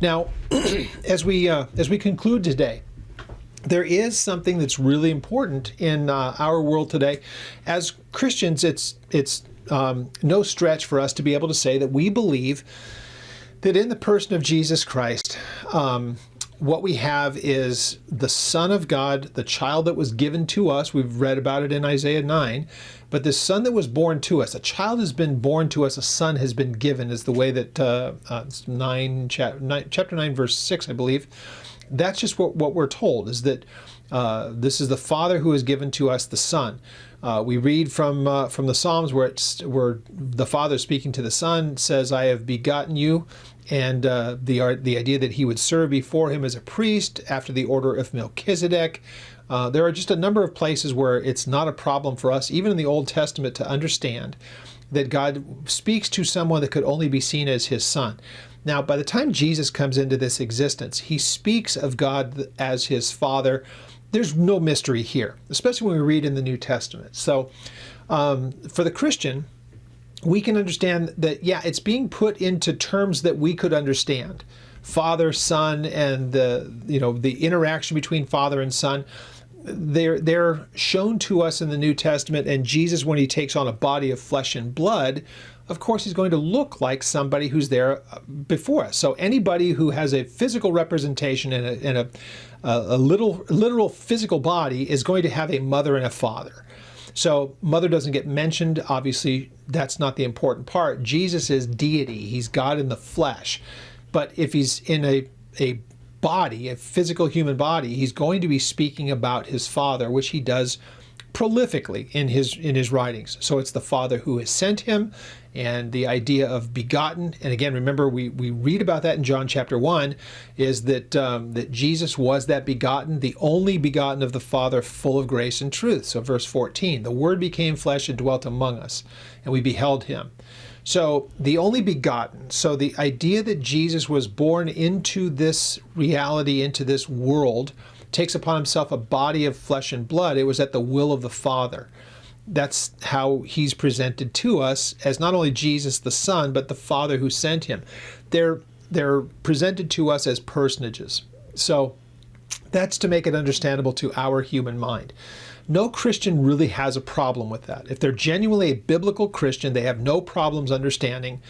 Now, as we conclude today, there is something that's really important in our world today. As Christians, it's no stretch for us to be able to say that we believe that in the person of Jesus Christ, what we have is the Son of God, the child that was given to us. We've read about it in Isaiah 9. But the Son that was born to us, a child has been born to us, a son has been given, is the way that chapter 9, verse 6, I believe. That's just what we're told, is that this is the Father who has given to us the Son. We read from the Psalms where the Father speaking to the Son says, "I have begotten you," and the idea that he would serve before him as a priest after the order of Melchizedek. There are just a number of places where it's not a problem for us, even in the Old Testament, to understand that God speaks to someone that could only be seen as his Son. Now, by the time Jesus comes into this existence, he speaks of God as his Father. There's no mystery here, especially when we read in the New Testament. So for the Christian, we can understand that, yeah, it's being put into terms that we could understand. Father, Son, and the interaction between Father and Son, they're shown to us in the New Testament. And Jesus, when he takes on a body of flesh and blood, of course, he's going to look like somebody who's there before us. So anybody who has a physical representation and a literal physical body is going to have a mother and a father. So mother doesn't get mentioned. Obviously, that's not the important part. Jesus is deity. He's God in the flesh. But if he's in a body, a physical human body, he's going to be speaking about his Father, which he does prolifically in his writings. So it's the Father who has sent him, and the idea of begotten. And again, remember, we read about that in John chapter 1, is that that Jesus was that begotten, the only begotten of the Father, full of grace and truth. So verse 14, the Word became flesh and dwelt among us, and we beheld him. So the only begotten. So the idea that Jesus was born into this reality, into this world, takes upon himself a body of flesh and blood. It was at the will of the Father. That's how he's presented to us as not only Jesus the Son, but the Father who sent him. They're presented to us as personages. So that's to make it understandable to our human mind. No Christian really has a problem with that. If they're genuinely a biblical Christian, they have no problems understanding,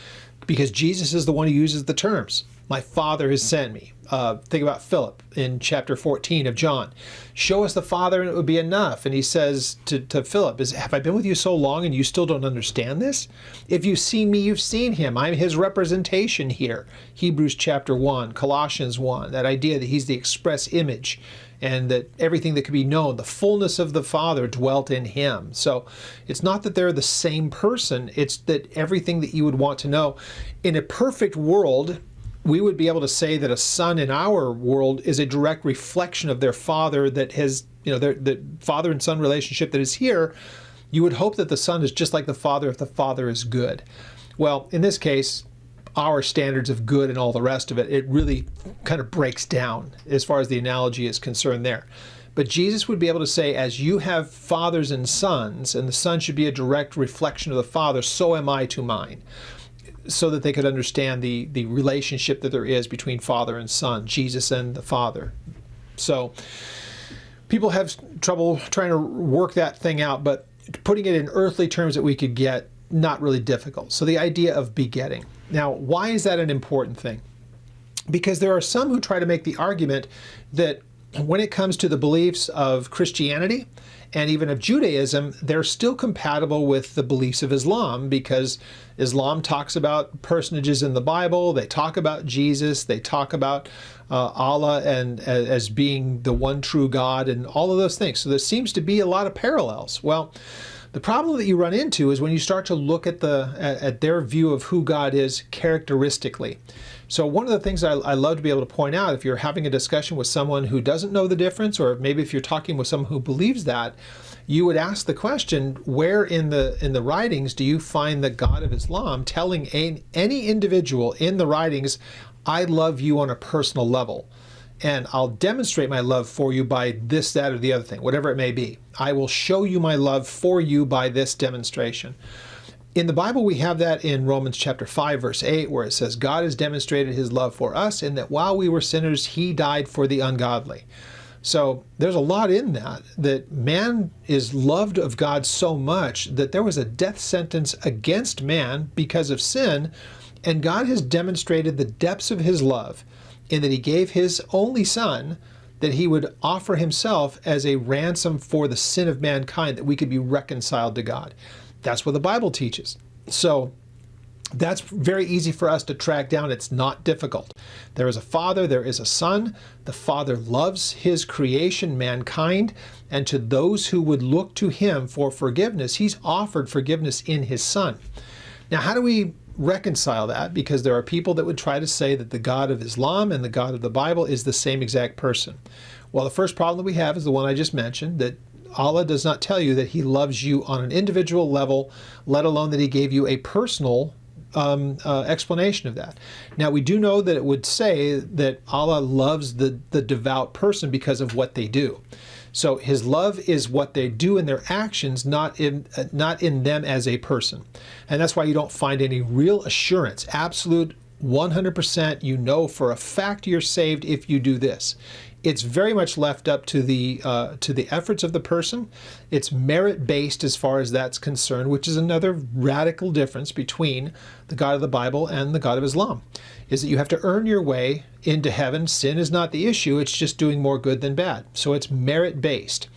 because Jesus is the one who uses the terms. My Father has sent me. Think about Philip in chapter 14 of John. Show us the Father and it would be enough. And he says to Philip, have I been with you so long and you still don't understand this? If you've seen me, you've seen him. I'm his representation here. Hebrews chapter 1, Colossians 1, that idea that he's the express image and that everything that could be known, the fullness of the Father dwelt in him. So it's not that they're the same person. It's that everything that you would want to know. In a perfect world, we would be able to say that a son in our world is a direct reflection of their father, that has, the father and son relationship that is here. You would hope that the son is just like the father if the father is good. Well, in this case, our standards of good and all the rest of it, it really kind of breaks down as far as the analogy is concerned there. But Jesus would be able to say, as you have fathers and sons, and the son should be a direct reflection of the father, so am I to mine. So that they could understand the relationship that there is between father and son, Jesus and the Father. So people have trouble trying to work that thing out, but putting it in earthly terms that we could get, not really difficult. So the idea of begetting. Now, why is that an important thing? Because there are some who try to make the argument that when it comes to the beliefs of Christianity and even of Judaism, they're still compatible with the beliefs of Islam, because Islam talks about personages in the Bible, they talk about Jesus, they talk about Allah and as being the one true God and all of those things. So there seems to be a lot of parallels. Well, the problem that you run into is when you start to look at their view of who God is characteristically. So one of the things I love to be able to point out, if you're having a discussion with someone who doesn't know the difference, or maybe if you're talking with someone who believes that, you would ask the question, where in the writings do you find the God of Islam telling any individual in the writings, I love you on a personal level, and I'll demonstrate my love for you by this, that, or the other thing, whatever it may be. I will show you my love for you by this demonstration. In the Bible, we have that in Romans chapter 5, verse 8, where it says, God has demonstrated his love for us in that while we were sinners, he died for the ungodly. So there's a lot in that man is loved of God so much that there was a death sentence against man because of sin, and God has demonstrated the depths of his love in that he gave his only son that he would offer himself as a ransom for the sin of mankind, that we could be reconciled to God. That's what the Bible teaches. So that's very easy for us to track down. It's not difficult. There is a Father, there is a Son. The Father loves his creation, mankind, and to those who would look to him for forgiveness, he's offered forgiveness in his Son. Now, how do we reconcile that? Because there are people that would try to say that the God of Islam and the God of the Bible is the same exact person. Well, the first problem that we have is the one I just mentioned, that Allah does not tell you that he loves you on an individual level, let alone that he gave you a personal explanation of that. Now, we do know that it would say that Allah loves the devout person because of what they do. So his love is what they do in their actions, not in them as a person. And that's why you don't find any real assurance, absolute 100%, you know for a fact you're saved if you do this. It's very much left up to the efforts of the person. It's merit-based as far as that's concerned, which is another radical difference between the God of the Bible and the God of Islam, is that you have to earn your way into heaven. Sin is not the issue. It's just doing more good than bad. So it's merit-based.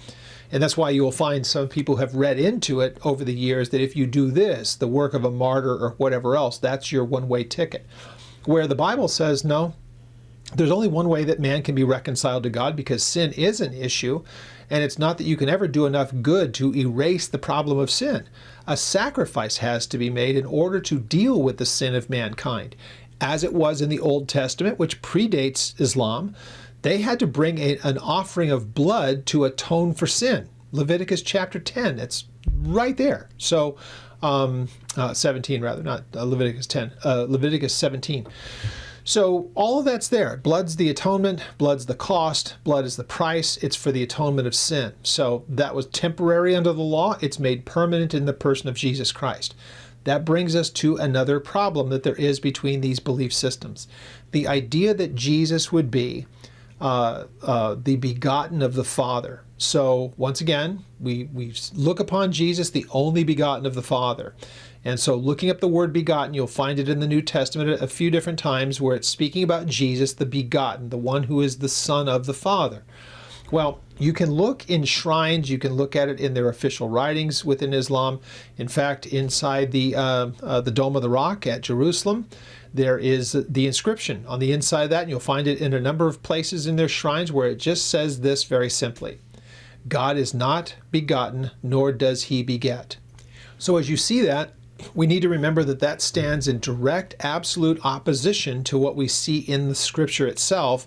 And that's why you will find some people have read into it over the years that if you do this, the work of a martyr or whatever else, that's your one-way ticket. Where the Bible says, no, there's only one way that man can be reconciled to God, because sin is an issue, and it's not that you can ever do enough good to erase the problem of sin. A sacrifice has to be made in order to deal with the sin of mankind. As it was in the Old Testament, which predates Islam, they had to bring an offering of blood to atone for sin. Leviticus chapter 10, it's right there. So, 17 rather, not Leviticus 10, Leviticus 17. So all of that's there. Blood's the atonement, blood's the cost, blood is the price. It's for the atonement of sin. So that was temporary under the law. It's made permanent in the person of Jesus Christ. That brings us to another problem that there is between these belief systems. The idea that Jesus would be the begotten of the Father. So once again, we look upon Jesus, the only begotten of the Father. And so looking up the word begotten, you'll find it in the New Testament a few different times where it's speaking about Jesus, the begotten, the one who is the Son of the Father. Well, you can look in shrines, you can look at it in their official writings within Islam. In fact, inside the Dome of the Rock at Jerusalem, there is the inscription on the inside of that, and you'll find it in a number of places in their shrines where it just says this very simply: God is not begotten, nor does he beget. So as you see that, we need to remember that that stands in direct, absolute opposition to what we see in the scripture itself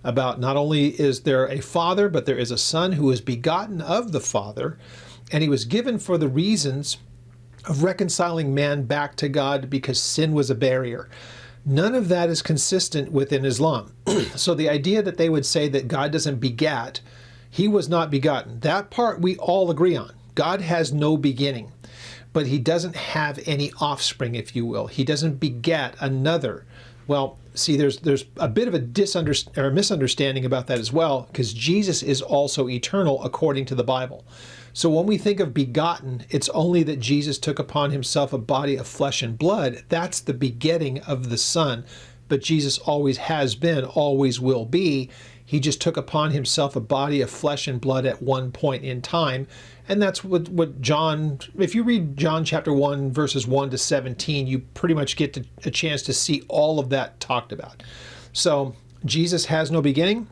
about not only is there a Father, but there is a Son who is begotten of the Father, and he was given for the reasons of reconciling man back to God because sin was a barrier. None of that is consistent within Islam. So the idea that they would say that God doesn't begat, he was not begotten, that part we all agree on. God has no beginning. But he doesn't have any offspring, if you will. He doesn't beget another. Well, see, there's a bit of a misunderstanding about that as well, because Jesus is also eternal according to the Bible. So when we think of begotten, it's only that Jesus took upon himself a body of flesh and blood. That's the begetting of the Son. But Jesus always has been, always will be. He just took upon himself a body of flesh and blood at one point in time. And that's what John, if you read John chapter 1, verses 1 to 17, you pretty much get a chance to see all of that talked about. So Jesus has no beginning.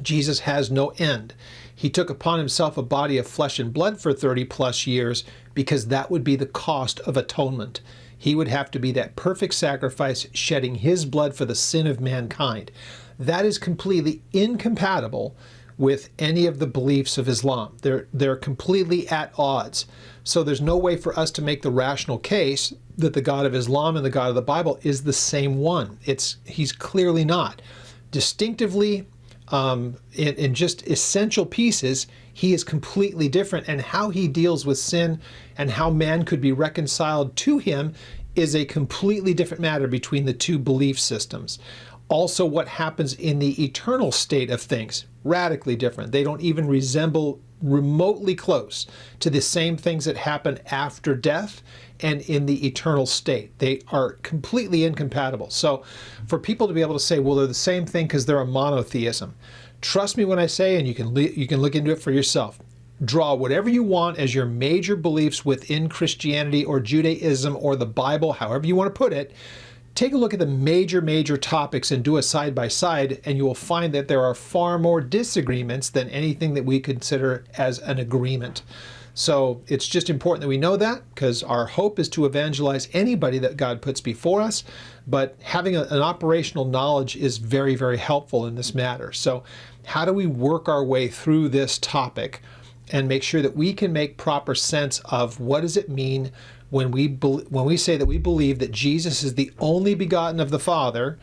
Jesus has no end. He took upon himself a body of flesh and blood for 30 plus years because that would be the cost of atonement. He would have to be that perfect sacrifice, shedding his blood for the sin of mankind. That is completely incompatible with any of the beliefs of Islam. They're completely at odds. So there's no way for us to make the rational case that the God of Islam and the God of the Bible is the same one. He's clearly not. Distinctively, in just essential pieces, he is completely different. And how he deals with sin and how man could be reconciled to him is a completely different matter between the two belief systems. Also, what happens in the eternal state of things, radically different. They don't even resemble remotely close to the same things that happen after death and in the eternal state. They are completely incompatible. So for people to be able to say, well, they're the same thing because they're a monotheism, trust me when I say, and you can look into it for yourself, draw whatever you want as your major beliefs within Christianity or Judaism or the Bible, however you want to put it. Take a look at the major topics and do a side by side, and you will find that there are far more disagreements than anything that we consider as an agreement. So it's just important that we know that, because our hope is to evangelize anybody that God puts before us, but having an operational knowledge is very, very helpful in this matter. So how do we work our way through this topic and make sure that we can make proper sense of what does it mean when we say that we believe that Jesus is the only begotten of the Father,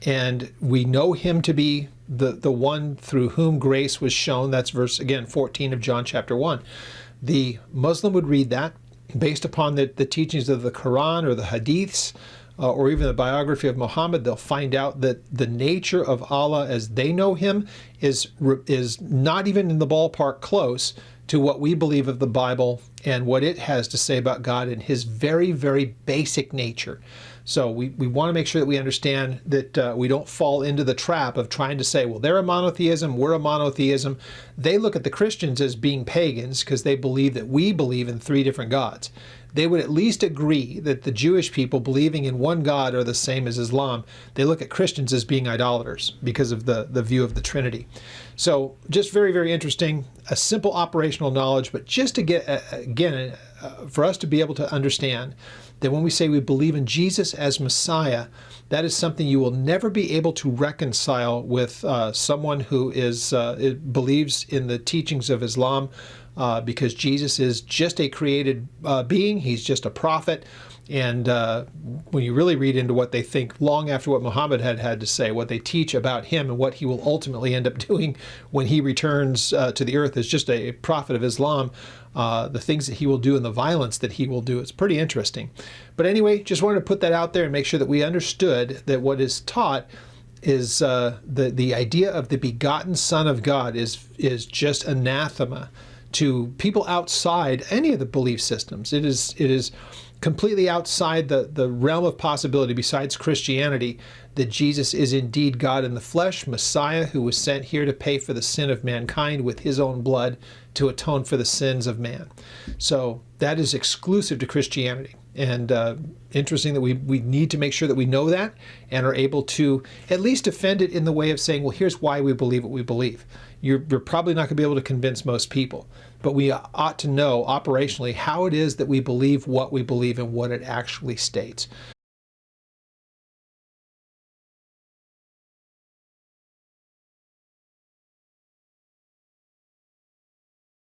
and we know him to be the one through whom grace was shown. That's verse, again, 14 of John chapter 1. The Muslim would read that based upon the teachings of the Quran or the Hadiths, or even the biography of Muhammad. They'll find out that the nature of Allah as they know him is not even in the ballpark close to what we believe of the Bible and what it has to say about God in his very, very basic nature. So we want to make sure that we understand that we don't fall into the trap of trying to say, well, they're a monotheism, we're a monotheism. They look at the Christians as being pagans because they believe that we believe in three different gods. They would at least agree that the Jewish people believing in one God are the same as Islam. They look at Christians as being idolaters because of the view of the Trinity. So just very, very interesting, a simple operational knowledge, but just to get, again, for us to be able to understand that when we say we believe in Jesus as Messiah, that is something you will never be able to reconcile with someone who believes in the teachings of Islam, because Jesus is just a created being. He's just a prophet. And when you really read into what they think long after what Muhammad had to say, what they teach about him and what he will ultimately end up doing when he returns to the earth as just a prophet of Islam, the things that he will do and the violence that he will do, it's pretty interesting. But anyway, just wanted to put that out there and make sure that we understood that what is taught is the idea of the begotten Son of God is just anathema to people outside any of the belief systems. It is completely outside the realm of possibility besides Christianity that Jesus is indeed God in the flesh, Messiah, who was sent here to pay for the sin of mankind with his own blood to atone for the sins of man. So that is exclusive to Christianity. And interesting that we need to make sure that we know that and are able to at least defend it in the way of saying, well, here's why we believe what we believe. You're probably not going to be able to convince most people, but we ought to know operationally how it is that we believe what we believe and what it actually states.